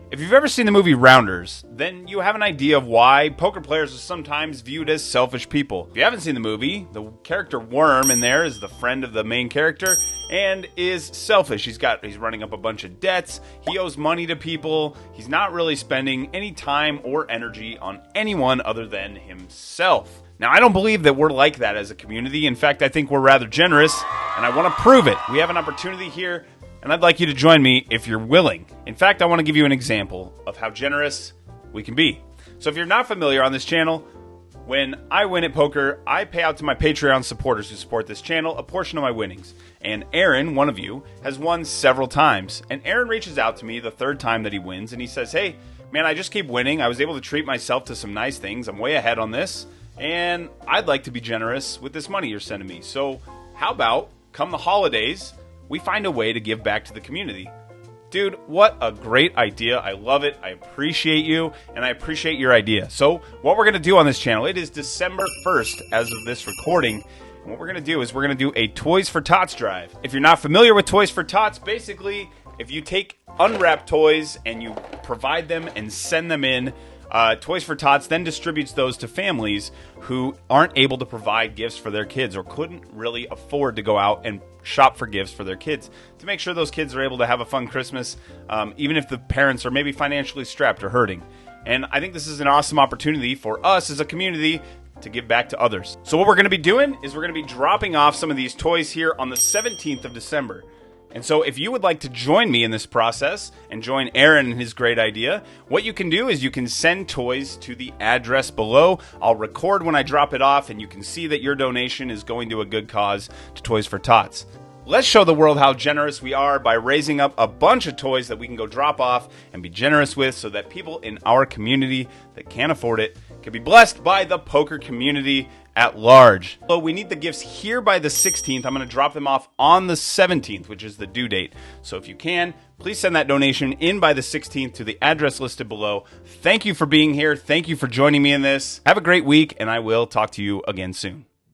If you've ever seen the movie Rounders, then you have an idea of why poker players are sometimes viewed as selfish people. If you haven't seen the movie, the character Worm in there is the friend of the main character and is selfish. He's running up a bunch of debts, he owes money to people, he's not really spending any time or energy on anyone other than himself. Now, I don't believe that we're like that as a community. In fact, I think we're rather generous, and I want to prove it. We have an opportunity here, and I'd like you to join me if you're willing. In fact, I want to give you an example of how generous we can be. So if you're not familiar on this channel, when I win at poker, I pay out to my Patreon supporters who support this channel a portion of my winnings. And Aaron, one of you, has won several times. And Aaron reaches out to me the third time that he wins, and he says, hey, man, I just keep winning. I was able to treat myself to some nice things. I'm way ahead on this. And I'd like to be generous with this money you're sending me. So how about, come the holidays, we find a way to give back to the community? Dude, what a great idea. I love it. I appreciate you, and I appreciate your idea. So what we're going to do on this channel, it is December 1st as of this recording. And what we're going to do is we're going to do a Toys for Tots drive. If you're not familiar with Toys for Tots, basically, if you take unwrapped toys and you provide them and send them in, Toys for Tots then distributes those to families who aren't able to provide gifts for their kids or couldn't really afford to go out and shop for gifts for their kids, to make sure those kids are able to have a fun Christmas, even if the parents are maybe financially strapped or hurting. And I think this is an awesome opportunity for us as a community to give back to others. So what we're going to be doing is we're going to be dropping off some of these toys here on the 17th of December. And so if you would like to join me in this process and join Aaron in his great idea, what you can do is you can send toys to the address below. I'll record when I drop it off, and you can see that your donation is going to a good cause, to Toys for Tots. Let's show the world how generous we are by raising up a bunch of toys that we can go drop off and be generous with, so that people in our community that can't afford it can be blessed by the poker community at large. So we need the gifts here by the 16th. I'm going to drop them off on the 17th, which is the due date. So if you can, please send that donation in by the 16th to the address listed below. Thank you for being here. Thank you for joining me in this. Have a great week, and I will talk to you again soon.